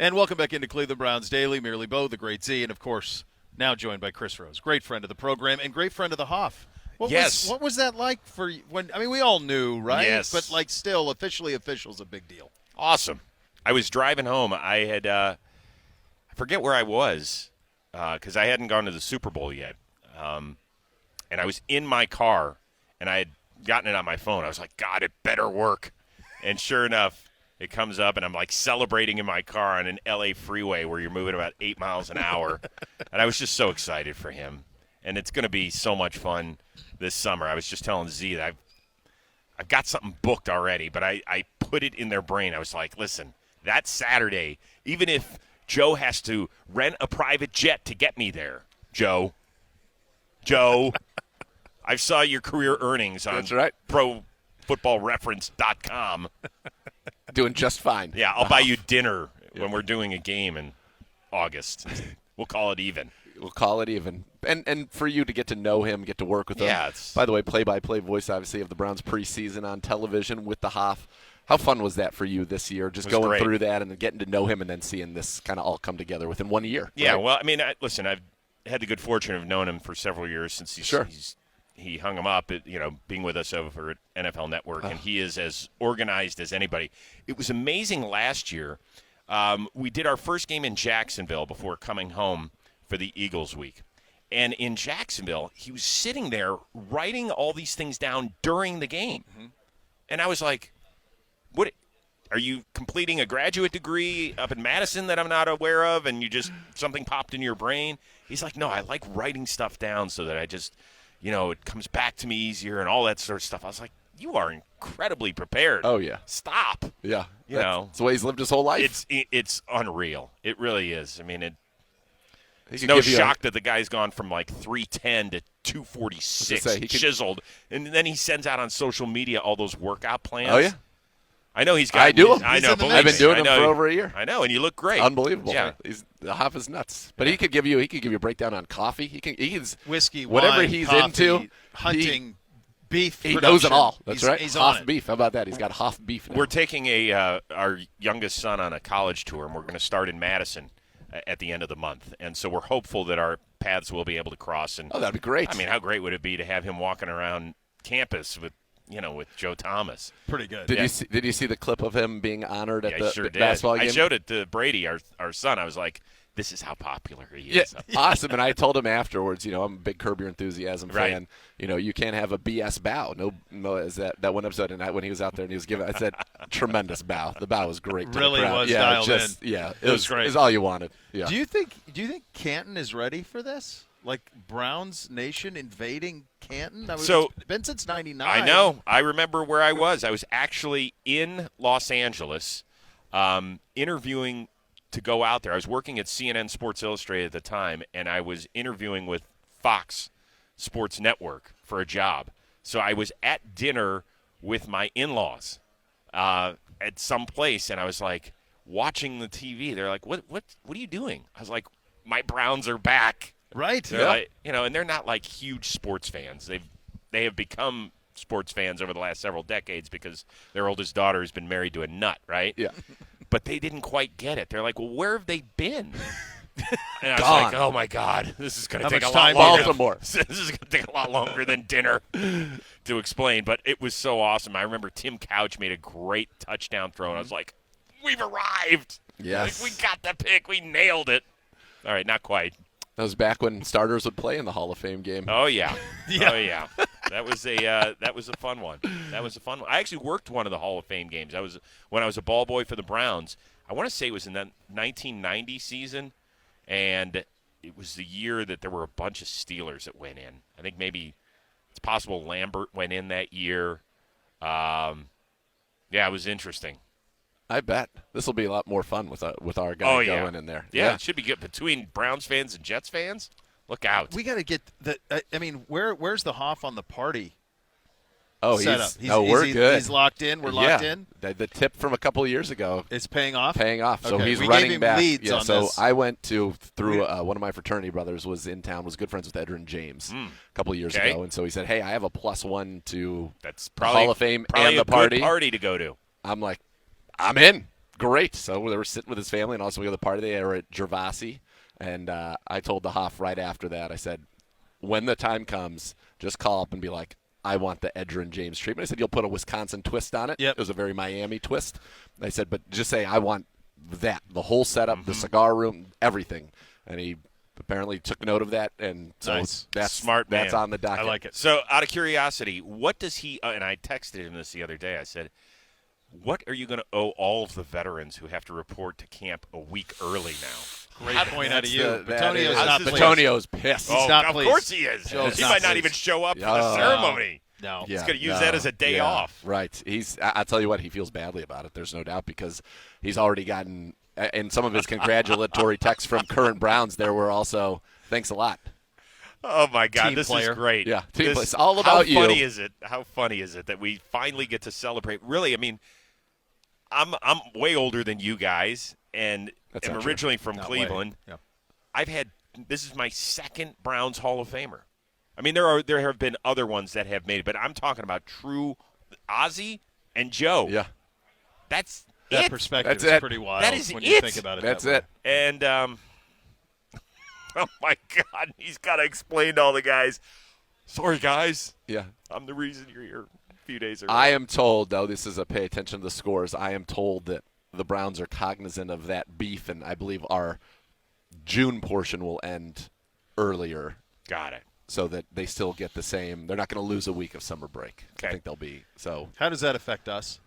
And welcome back into Cleveland Browns Daily. Merely Beau, the great Z, and of course, now joined by Chris Rose, great friend of the program and great friend of the Hoff. What was that like for when? I mean, we all knew, right? Yes. But like, still, official's a big deal. Awesome. I was driving home. I had I forget where I was because I hadn't gone to the Super Bowl yet, and I was in my car and I had gotten it on my phone. I was like, God, it better work. And sure enough, it comes up, and I'm like celebrating in my car on an LA freeway where you're moving about 8 miles an hour, and I was just so excited for him. And it's going to be so much fun this summer. I was just telling Z that I've got something booked already, but I put it in their brain. I was like, listen, that Saturday, even if Joe has to rent a private jet to get me there, Joe, I saw your career earnings on ProFootballReference.com. Doing just fine. Yeah, I'll buy you dinner when we're doing a game in August. We'll call it even. We'll call it even. And for you to get to know him, get to work with him. Yeah, by the way, play-by-play voice, obviously, of the Browns preseason on television with the Hoff. How fun was that for you this year, just going great. through that and then getting to know him and then seeing this kind of all come together within 1 year? Yeah, right? well, I mean, listen, I've had the good fortune of knowing him for several years since he hung him up, being with us over at NFL Network, and he is as organized as anybody. It was amazing last year. We did our first game in Jacksonville before coming home for the Eagles week. And in Jacksonville, he was sitting there writing all these things down during the game. Mm-hmm. And I was like, what? Are you completing a graduate degree up in Madison that I'm not aware of, and something popped in your brain? He's like, no, I like writing stuff down so that I just – it comes back to me easier and all that sort of stuff. I was like, you are incredibly prepared. Oh, yeah. Stop. Yeah. That's the way he's lived his whole life. It's unreal. It really is. I mean, it's no shock that the guy's gone from like 310 to 246 chiseled. And then he sends out on social media all those workout plans. Oh, yeah. I know he's got. I do. I know. I've been doing them for over a year. I know, and you look great. Unbelievable. Yeah. The Hoff is nuts. But he could give you a breakdown on coffee. He's whiskey, whatever wine, he's coffee, into. Beef. He knows it all. That's right. He's Hoff on it. beef. How about that? He's got Hoff beef now. We're taking our youngest son on a college tour, and we're going to start in Madison at the end of the month. And so we're hopeful that our paths will be able to cross. And that'd be great. I mean, how great would it be to have him walking around campus with Joe Thomas? Pretty good. Did you see the clip of him being honored at the did. basketball game? I showed it to Brady, our son. I was like, this is how popular he is. Yeah, awesome. And I told him afterwards, I'm a big Curb Your Enthusiasm fan. You can't have a BS bow. No, is that one episode? And when he was out there and he was giving, I said, tremendous bow. The bow was great. Really was dialed in. Yeah, it was great. It was all you wanted. Yeah. Do you think Canton is ready for this? Like Browns Nation invading Canton? It's been since '99. I know. I remember where I was. I was actually in Los Angeles interviewing to go out there. I was working at CNN Sports Illustrated at the time, and I was interviewing with Fox Sports Network for a job. So I was at dinner with my in-laws at some place, and I was like watching the TV. They're like, "What are you doing?" I was like, "My Browns are back." Right. They're like, and they're not like huge sports fans. They have become sports fans over the last several decades because their oldest daughter has been married to a nut, right? Yeah. But they didn't quite get it. They're like, well, where have they been? And I was Gone. like, oh, my God, this is going to take a much lot time longer. Baltimore. This is going to take a lot longer than dinner to explain. But it was so awesome. I remember Tim Couch made a great touchdown throw, and I was like, we've arrived. Yes. We got the pick. We nailed it. All right, not quite. That was back when starters would play in the Hall of Fame game. Oh, yeah. Oh, yeah. That was a fun one. I actually worked one of the Hall of Fame games. When I was a ball boy for the Browns. I want to say it was in the 1990 season, and it was the year that there were a bunch of Steelers that went in. I think maybe it's possible Lambert went in that year. Yeah, it was interesting. I bet this will be a lot more fun with our guy going in there. Yeah, it should be good between Browns fans and Jets fans. Look out! We got to get the. I mean, where's the Hoff on the party? Oh, we're good. He's locked in. We're locked in. The tip from a couple of years ago is paying off. So okay. he's we running gave him back. Leads on so this. I went through one of my fraternity brothers was in town. Was good friends with Edrin James a couple of years ago, and so he said, "Hey, I have a +1 to that's the Hall of Fame and the a party. Good party to go to." I'm like, I'm in. Great. So they were sitting with his family, and also we had the party. They were at Gervasi, and I told the Hoff right after that. I said, when the time comes, just call up and be like, I want the Edgerrin James treatment. I said, you'll put a Wisconsin twist on it. Yep. It was a very Miami twist. I said, but just say, I want that, the whole setup, the cigar room, everything. And he apparently took note of that, and so nice. that's smart man. That's on the docket. I like it. So, out of curiosity, what does he? And I texted him this the other day. I said, "What are you going to owe all of the veterans who have to report to camp a week early now?" Great point out of you. Batonio's Batonio's not pleased. Batonio's pissed. Oh, not of pleased. course he is. Joe's He not might not pleased. even show up for Yeah. the ceremony. No. He's going to use that as a day off. Right. I'll tell you what, he feels badly about it. There's no doubt, because he's already gotten, and some of his congratulatory texts from current Browns there were also, thanks a lot. Oh my God, Team this player. is great. Yeah, team This- player. It's all about you. How funny is it? How funny is it that we finally get to celebrate? Really, I mean, I'm way older than you guys, and That's am not true. originally from Not Cleveland. way. Yeah. This is my second Browns Hall of Famer. I mean, there have been other ones that have made it, but I'm talking about true Ozzie and Joe. Yeah. That's That it. perspective That's is it. pretty wild That is when you it. think about it. That's that way. it. And oh my God, he's got to explain to all the guys. Sorry, guys. Yeah. I'm the reason you're here a few days early. I am told, though, this is a pay attention to the scores, I am told that the Browns are cognizant of that beef, and I believe our June portion will end earlier Got it. so that they still get the same. They're not going to lose a week of summer break. Okay. I think they'll be. So How does that affect us?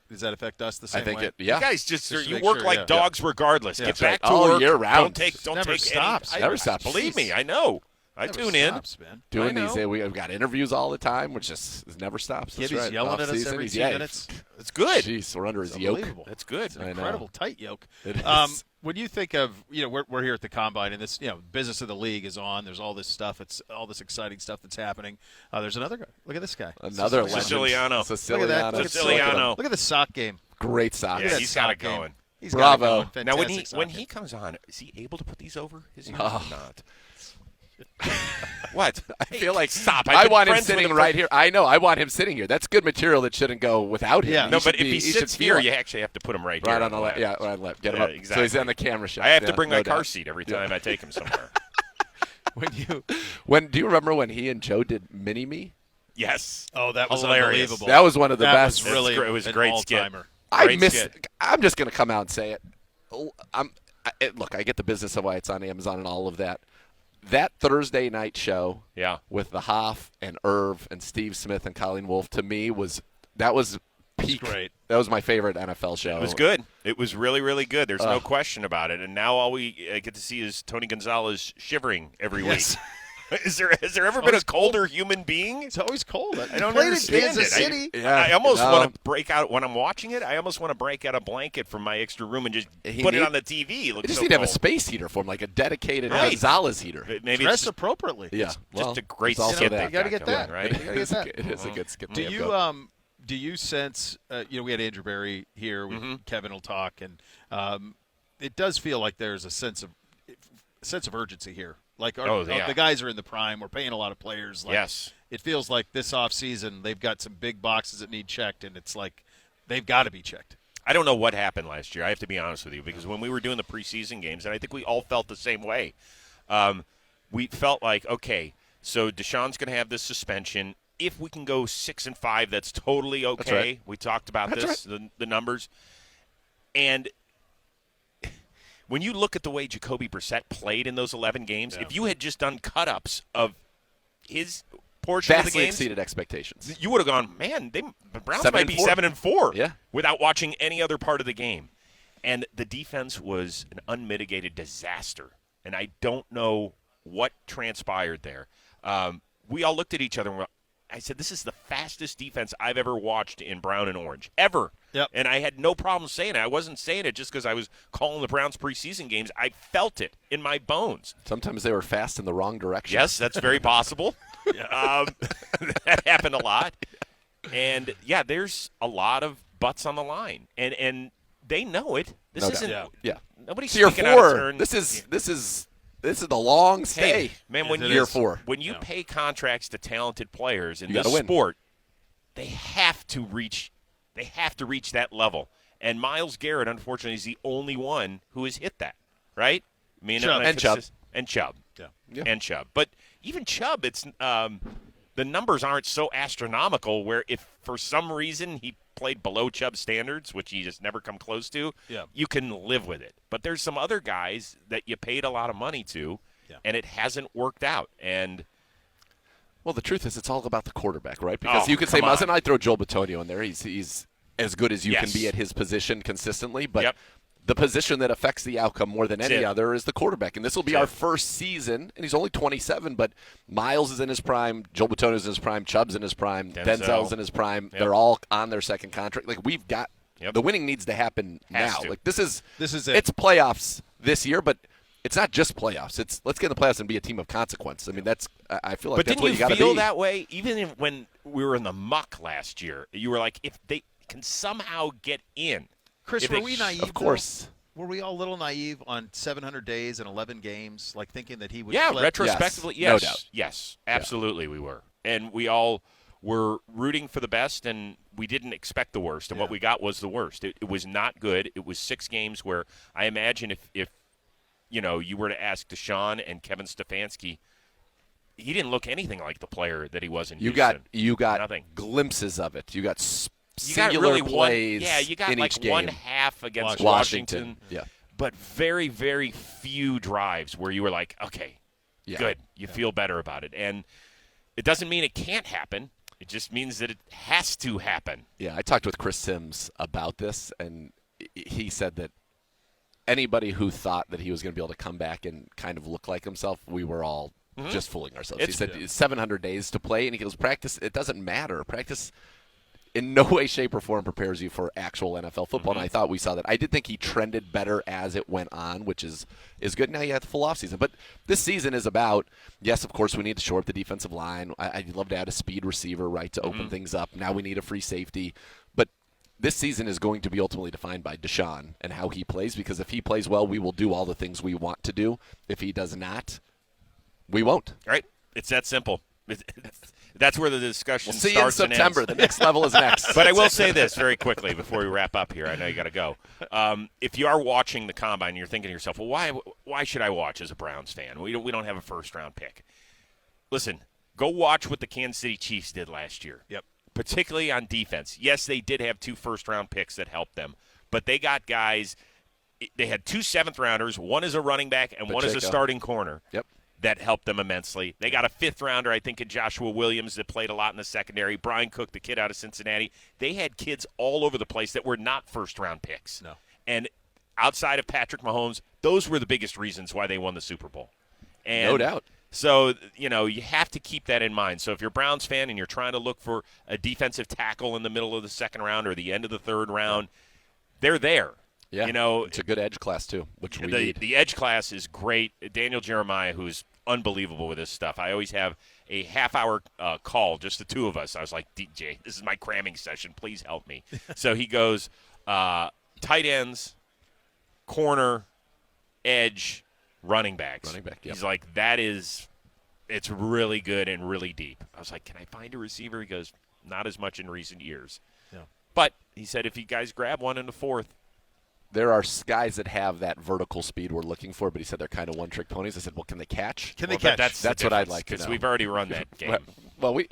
Does that affect us the same I think way? it, yeah. You guys just Just to you make work sure, like yeah. dogs regardless. Yeah. Get That's back right. to All work. year round. Don't Never take stops. any. Never stops. Believe me, I know. I Never tune in. stops, man. Doing I these, know. we've got interviews all the time, which just it never stops. That's Gibby's right. yelling at us Off-season, every he's- 2 yeah, minutes. It's good. Jeez, we're under his It's yoke. unbelievable. That's good. I know. Incredible tight yoke. It is. When you think of, we're here at the Combine, and this, business of the league is on. There's all this stuff. It's all this exciting stuff that's happening. There's another guy. Look at this guy. Another legend. Siciliano. Look at that. Look at Siciliano. Look at the sock game. Great socks. Look at Yeah, that he's got sock it going. game. He's Bravo. got it going. Now, Fantastic when sock he game. comes on, is he able to put these over his ears Oh. or not? What? I feel like stop. I want him sitting right here. I know. I want him sitting here. That's good material that shouldn't go without him. Yeah. He No, should but if be- he should sits feel here, it. you actually have to put him right here. Right on the left. Yeah, right on the left. Get him Yeah, up. So he's exactly. on the camera shot. I have to Yeah, bring no my doubt. car seat every time I take him somewhere. When do you remember when he and Joe did Mini Me? Yes. Oh, that was Hilarious. unbelievable. That was one of the That best. was really It was a an great skit. all-timer. I Great miss. skit. I'm just going to come out and say it. Look, I get the business of why it's on Amazon and all of that. That Thursday night show, Yeah. with the Hoff and Irv and Steve Smith and Colleen Wolfe, to me was peak. great. That was my favorite NFL show. It was good. It was really, really good. There's no question about it. And now all we get to see is Tony Gonzalez shivering every Yes. week. Has there ever been a colder human being? It's always cold. I don't played in understand Kansas it. City. I almost no. want to break out when I'm watching it. I almost want to break out a blanket from my extra room and just put it on the TV. It looks You just so need to have a cold. space heater for him, like a dedicated Right. Gonzalez heater. Maybe Dress it's just, appropriately. Yeah, just well, a great it's also skit. that. they You gotta got get going, that. right? You gotta get that. It is a good skip. Do you sense? We had Andrew Berry here. Kevin will talk, and it does feel like there's a sense of urgency here. Like the guys are in the prime. We're paying a lot of players. Like, Yes. It feels like this offseason they've got some big boxes that need checked, and it's like they've got to be checked. I don't know what happened last year. I have to be honest with you, because when we were doing the preseason games, and I think we all felt the same way, we felt like, okay, so Deshaun's going to have this suspension. If we can go 6-5, that's totally okay. That's right. We talked about That's this, the numbers. And when you look at the way Jacoby Brissett played in those 11 games, if you had just done cut-ups of his portion of the Vastly games, exceeded expectations. you would have gone, man, the Browns 7-4. might be 7-4 Yeah. without watching any other part of the game. And the defense was an unmitigated disaster. And I don't know what transpired there. We all looked at each other and I said, this is the fastest defense I've ever watched in brown and orange, ever. Yep. And I had no problem saying it. I wasn't saying it just because I was calling the Browns preseason games. I felt it in my bones. Sometimes they were fast in the wrong direction. Yes, that's very possible. That happened a lot. And, yeah, there's a lot of butts on the line. And they know it. This No isn't doubt. – Yeah. nobody's Year speaking out of 4. turn. This is the long stay. Hey, man, when Year 4. When you pay contracts to talented players in You this gotta win. sport, they have to reach that level. And Myles Garrett, unfortunately, is the only one who has hit that, right? I mean, Chubb. And Chubb. Yeah. And Chubb. But even Chubb, it's the numbers aren't so astronomical where if for some reason he played below Chubb standards, which he just never come close to, you can live with it. But there's some other guys that you paid a lot of money to, and it hasn't worked out. And well, the truth is it's all about the quarterback, right? Because you could say, Muzz and I throw Joel Bitonio in there. He's as good as you can be at his position consistently, but the position that affects the outcome more than any other is the quarterback. And this will be our first season, and he's only 27, but Myles is in his prime, Joel Bitonio's in his prime, Chubb's in his prime, Denzel's in his prime. They're all on their second contract. Like, we've got the winning needs to happen now. Like, this is it. It's playoffs this year, but it's not just playoffs. It's let's get in the playoffs and be a team of consequence. I mean, I feel like that's what you got to be. But didn't you feel that way even when we were in the muck last year? You were like, if they can somehow get in. Chris, were we naive? Of course. Were we all a little naive on 700 days and 11 games, like thinking that he would flip? Retrospectively, yes. No doubt. Yes, absolutely we were. And we all were rooting for the best, and we didn't expect the worst. And what we got was the worst. It was not good. It was 6 games where I imagine if you were to ask Deshaun and Kevin Stefanski, he didn't look anything like the player that he was in Houston. You got nothing. Glimpses of it. You got singular plays you got in like each game. one half against Washington. Yeah. But very, very few drives where you were like, okay, good. You feel better about it. And it doesn't mean it can't happen. It just means that it has to happen. Yeah, I talked with Chris Sims about this, and he said that anybody who thought that he was going to be able to come back and kind of look like himself, we were all just fooling ourselves. He said 700 days to play, and he goes, practice, it doesn't matter. Practice in no way, shape, or form prepares you for actual NFL football, and I thought we saw that. I did think he trended better as it went on, which is good. Now you have the full offseason. But this season is about, yes, of course, we need to shore up the defensive line. I'd love to add a speed receiver, right, to open things up. Now we need a free safety. But this season is going to be ultimately defined by Deshaun and how he plays, because if he plays well, we will do all the things we want to do. If he does not, we won't. Right? It's that simple. That's where the discussion starts. We'll see you in September. The next level is next. But I will say this very quickly before we wrap up here. I know you got to go. If you are watching the Combine and you're thinking to yourself, well, why should I watch as a Browns fan? We don't have a first-round pick. Listen, go watch what the Kansas City Chiefs did last year. Yep. Particularly on defense. Yes, they did have 2 first-round picks that helped them, but they got guys. They had 2 seventh-rounders. One is a running back and one is a starting corner. Yep. That helped them immensely. They got a 5th-rounder, I think, in Joshua Williams that played a lot in the secondary. Brian Cook, the kid out of Cincinnati. They had kids all over the place that were not first-round picks. No. And outside of Patrick Mahomes, those were the biggest reasons why they won the Super Bowl. And no doubt. So, you have to keep that in mind. So if you're a Browns fan and you're trying to look for a defensive tackle in the middle of the 2nd round or the end of the 3rd round, they're there. Yeah, it's a good edge class, too, which we need. The edge class is great. Daniel Jeremiah, who's unbelievable with this stuff. I always have a half-hour call, just the 2 of us. I was like, DJ, this is my cramming session. Please help me. So he goes tight ends, corner, edge, running backs. Running back, He's like, it's really good and really deep. I was like, can I find a receiver? He goes, not as much in recent years. Yeah. But he said if you guys grab one in the 4th, there are guys that have that vertical speed we're looking for, but he said they're kind of one-trick ponies. I said, well, can they catch? Can they catch? That's what I'd like to know. Because we've already run that game. Well, we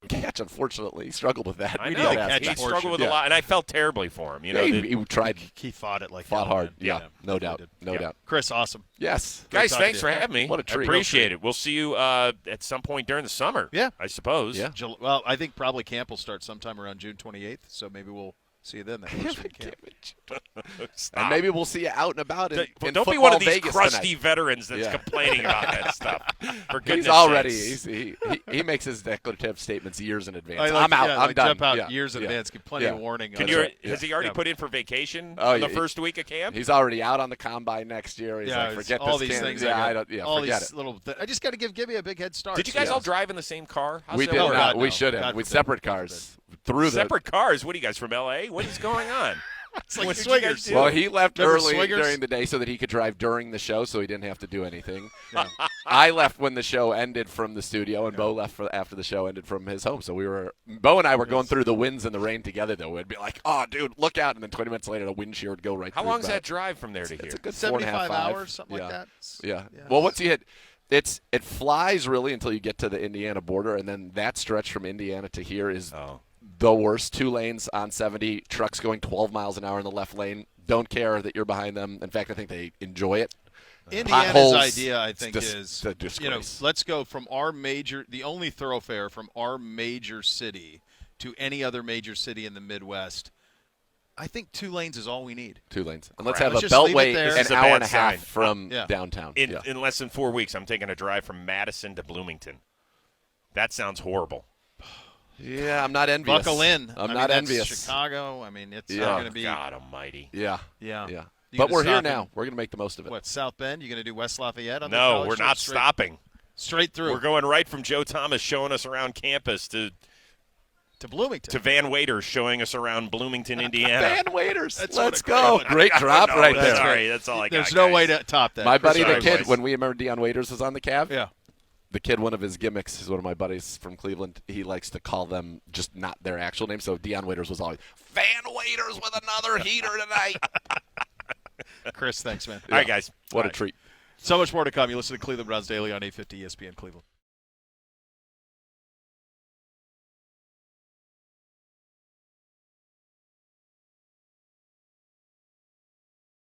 catch, unfortunately. He struggled with that. I know. He struggled with a lot, and I felt terribly for him. He tried. He fought it like fought hell, hard. Man. Yeah, no doubt. No doubt. Chris, awesome. Yes. Guys, thanks for having me. What a treat. I appreciate it. We'll see you at some point during the summer. Yeah. I suppose. Yeah. Well, I think probably camp will start sometime around June 28th, so maybe we'll see you then. That first week camp. And maybe we'll see you out and about in Don't be one of these Vegas crusty tonight. veterans that's complaining about that stuff. For goodness He's already. sakes. He makes his declarative statements years in advance. I'm out. I'm done. Jump out years in advance. Give plenty of warning. Has he already put in for vacation on the first week of camp? He's already out on the combine next year. He's like, forget all this these things. all these it. little. I just got to give me a big head start. Did you guys all drive in the same car? We did not. We should have. With separate cars. Through separate cars. What are you guys from L.A.? What is going on? It's like swingers. Well, he left Remember early swingers? during the day so that he could drive during the show, so he didn't have to do anything. Yeah. I left when the show ended from the studio, and Beau left after the show ended from his home. So Beau and I were going through the winds and the rain together. Though we'd be like, "Oh, dude, look out!" And then 20 minutes later, the wind shear would go right. How through long is that drive from there to here? It's a good 75 4.5 hours, something like that. Yeah. Well, once you hit. It flies really until you get to the Indiana border, and then that stretch from Indiana to here is the worst. 2 lanes on 70, trucks going 12 miles an hour in the left lane. Don't care that you're behind them. In fact, I think they enjoy it. Indiana's Potholes, idea, I think, is a disgrace. let's go from the only thoroughfare from our major city to any other major city in the Midwest. I think 2 lanes is all we need. 2 lanes. And let's have a just leave it beltway there. an hour and a half from downtown. In less than 4 weeks, I'm taking a drive from Madison to Bloomington. That sounds horrible. Yeah, I'm not envious. Buckle in. I'm not envious. Chicago. I mean, it's not going to be. God Almighty. Yeah. Yeah. But we're here now. We're going to make the most of it. What, South Bend? You going to do West Lafayette on the No, college we're trip? not stopping. Straight through. We're going right from Joe Thomas showing us around campus to Bloomington. To Van Waiters showing us around Bloomington, Indiana. Van Waiters. Let's go. Great drop right there. Sorry, that's all I got. There's no way to top that. My buddy, the kid, when we remember Deion Waiters was on the Cav, the kid, one of his gimmicks is one of my buddies from Cleveland. He likes to call them just not their actual name. So Deion Waiters was always, Van Waiters with another heater tonight. Chris, thanks, man. All right, guys. What a treat. So much more to come. You listen to Cleveland Browns Daily on 850 ESPN Cleveland.